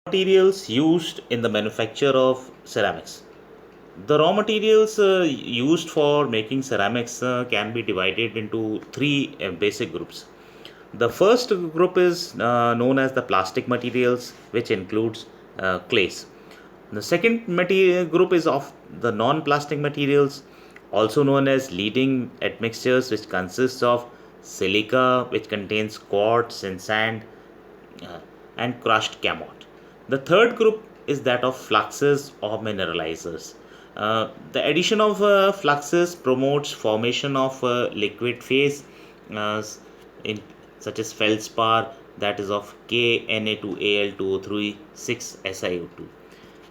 Materials used in the manufacture of ceramics. The raw materials used for making ceramics can be divided into three basic groups. The first group is known as the plastic materials, which includes clays. The second material group is of the non-plastic materials, also known as leading admixtures, which consists of silica, which contains quartz and sand, uh, and crushed camot. The third group is that of fluxes or mineralizers. The addition of fluxes promotes formation of liquid phase uh, in such as feldspar, that is of KNA2Al2O3 6SiO2.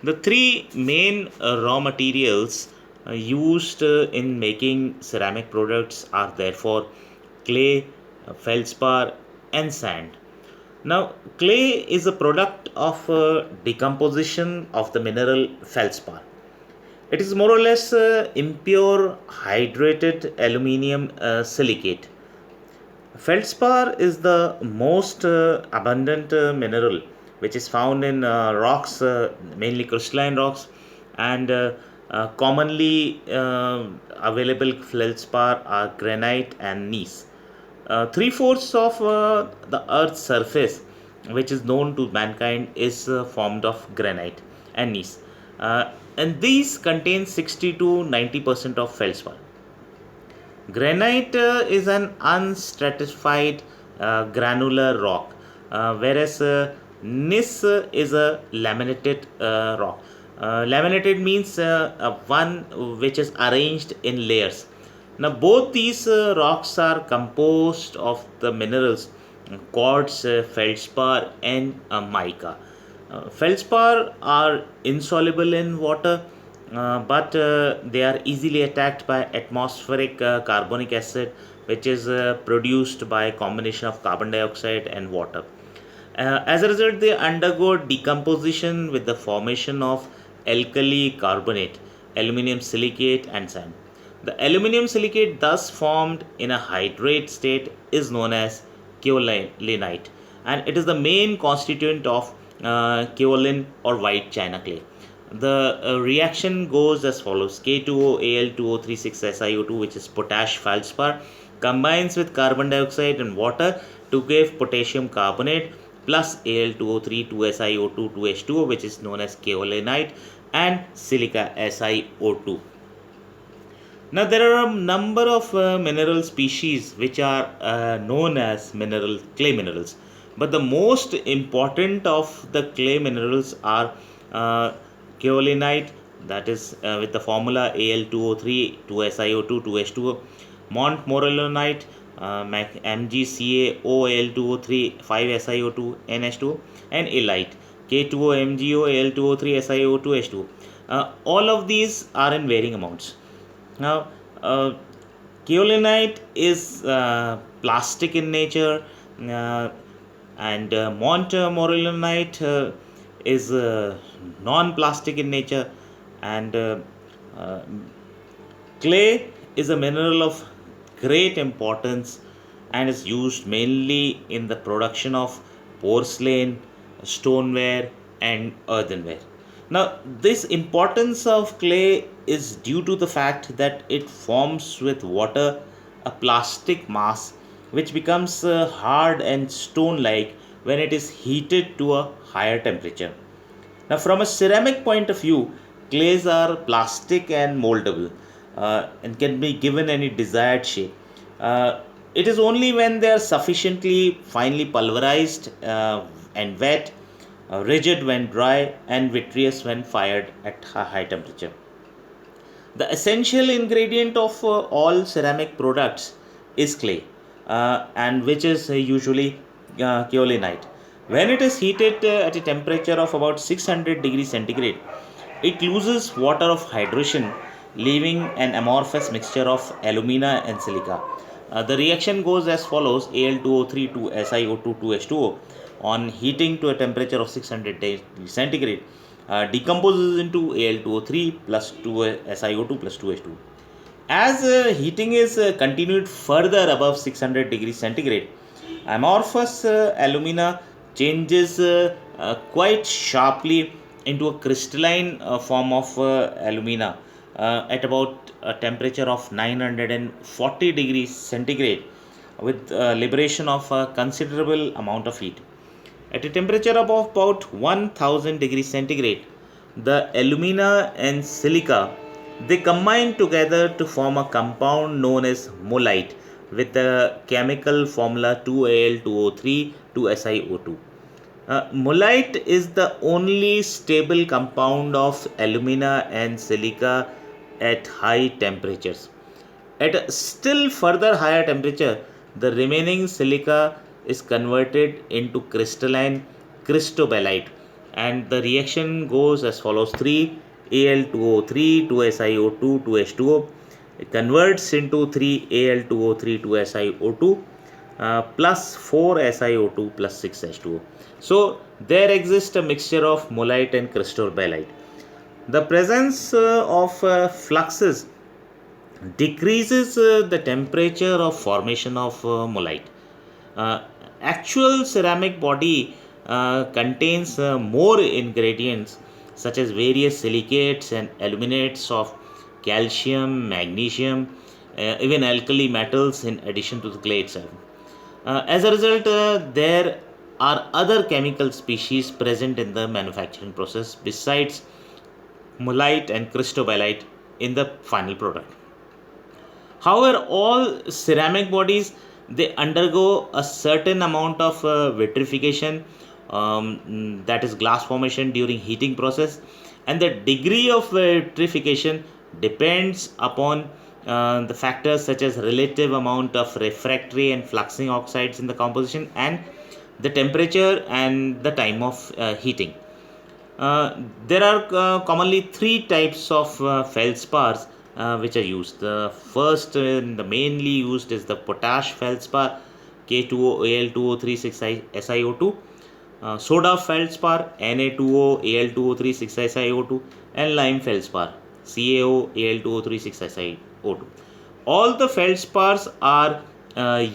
The three main raw materials used in making ceramic products are therefore clay, feldspar, and sand. Now, clay is a product of decomposition of the mineral feldspar. It is more or less impure hydrated aluminium silicate. Feldspar is the most abundant mineral which is found in rocks, mainly crystalline rocks, and commonly available feldspar are granite and gneiss. Three-fourths of the Earth's surface, which is known to mankind, is formed of granite and gneiss, and these contain 60 to 90% of feldspar. Granite is an unstratified granular rock, whereas gneiss is a laminated rock. Laminated means one which is arranged in layers. Now, both these rocks are composed of the minerals quartz, feldspar, and mica. Feldspar are insoluble in water, but they are easily attacked by atmospheric carbonic acid, which is produced by a combination of carbon dioxide and water. As a result, they undergo decomposition with the formation of alkali carbonate, aluminium silicate, and sand. The aluminium silicate, thus formed in a hydrate state, is known as kaolinite, and it is the main constituent of kaolin or white china clay. The reaction goes as follows: K2O Al2O36SiO2, which is potash feldspar, combines with carbon dioxide and water to give potassium carbonate plus Al2O3 2SiO2 2H2O, which is known as kaolinite, and silica SiO2. Now, there are a number of mineral species which are known as clay minerals, but the most important of the clay minerals are uh, kaolinite, that is with the formula Al2O3 2SiO2 2H2O, Montmorillonite, MgCaOal2O3 5SiO2 NH2O, and illite K2O Al2O3 SiO2 H2O. All of these are in varying amounts. Now, kaolinite is plastic in nature, uh, and montmorillonite is non-plastic in nature, and uh, clay is a mineral of great importance and is used mainly in the production of porcelain, stoneware, and earthenware. Now, this importance of clay is due to the fact that it forms with water a plastic mass which becomes hard and stone like when it is heated to a higher temperature. Now, from a ceramic point of view, clays are plastic and moldable and can be given any desired shape. It is only when they are sufficiently finely pulverized and wet, rigid when dry, and vitreous when fired at high temperature. The essential ingredient of all ceramic products is clay, and which is usually kaolinite. When it is heated at a temperature of about 600 degrees centigrade, it loses water of hydration, leaving an amorphous mixture of alumina and silica. The reaction goes as follows: Al2O3 to SiO2 to H2O on heating to a temperature of 600 degrees centigrade decomposes into Al2O3 plus 2 SiO2 plus 2H2. As heating is continued further above 600 degrees centigrade, amorphous alumina changes quite sharply into a crystalline form of alumina at about a temperature of 940 degrees centigrade with liberation of a considerable amount of heat. At a temperature of about 1000 degrees centigrade, the alumina and silica they combine together to form a compound known as molite with the chemical formula 2Al2O3 2SiO2. Molite is the only stable compound of alumina and silica at high temperatures. At a still further higher temperature, the remaining silica is converted into crystalline cristobalite, and the reaction goes as follows: 3 Al2O3 2SiO2 2H2O. It converts into 3 Al2O3 2SiO2 plus 4 SiO2 plus 6 H2O. So there exists a mixture of molite and cristobalite. The presence of fluxes decreases the temperature of formation of molite. Uh, Actual ceramic body contains more ingredients such as various silicates and aluminates of calcium, magnesium, even alkali metals in addition to the clay itself. As a result, there are other chemical species present in the manufacturing process besides molite and cristobalite in the final product. However, all ceramic bodies they undergo a certain amount of vitrification, that is glass formation during heating process, and the degree of vitrification depends upon the factors such as relative amount of refractory and fluxing oxides in the composition and the temperature and the time of heating. There are commonly three types of feldspars which are used. The first, the mainly used is the potash feldspar K2O Al2O3 6SiO2, soda feldspar Na2O Al2O3 6SiO2, and lime feldspar CaO Al2O3 6SiO2. All the feldspars are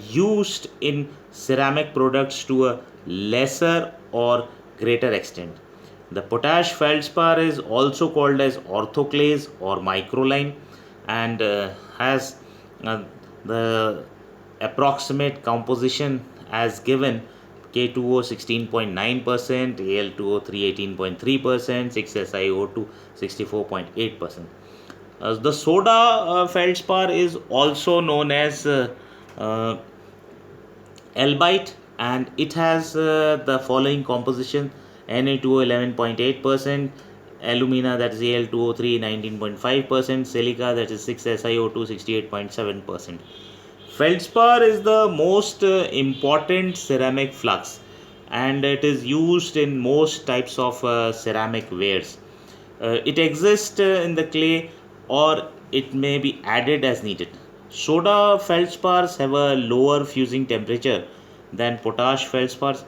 used in ceramic products to a lesser or greater extent. The potash feldspar is also called as orthoclase or microlime and has uh, the approximate composition as given: K2O 16.9%, Al2O 18.3%, 6SiO2 64.8%. The soda feldspar is also known as uh, albite, and it has the following composition: Na2O 11.8%, alumina, that is Al2O3 19.5%, silica, that is 6SiO2 68.7%. Feldspar is the most important ceramic flux, and it is used in most types of ceramic wares. It exists in the clay, or it may be added as needed. Soda feldspars have a lower fusing temperature than potash feldspars,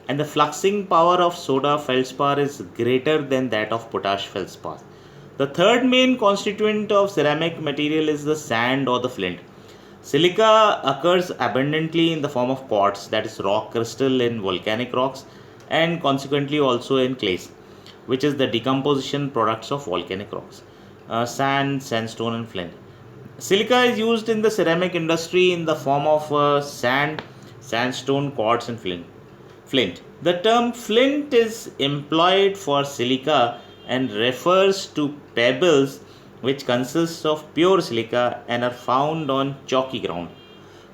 and the fluxing power of soda feldspar is greater than that of potash feldspar. The third main constituent of ceramic material is the sand or the flint. Silica occurs abundantly in the form of quartz, that is rock crystal in volcanic rocks, and consequently also in clays, which is the decomposition products of volcanic rocks, sand, sandstone, and flint. Silica is used in the ceramic industry in the form of sand, sandstone, quartz, and flint. The term flint is employed for silica and refers to pebbles which consist of pure silica and are found on chalky ground.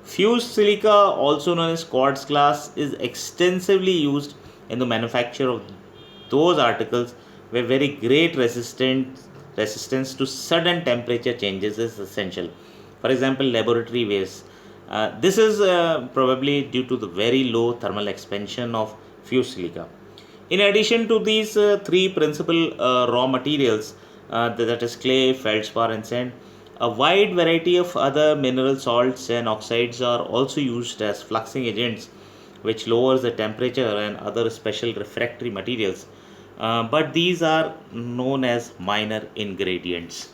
Fused silica, also known as quartz glass, is extensively used in the manufacture of those articles where very great resistance to sudden temperature changes is essential. For example, laboratory waste. This is probably due to the very low thermal expansion of fused silica. In addition to these three principal raw materials, that is clay, feldspar, and sand, a wide variety of other mineral salts and oxides are also used as fluxing agents, which lowers the temperature, and other special refractory materials. But these are known as minor ingredients.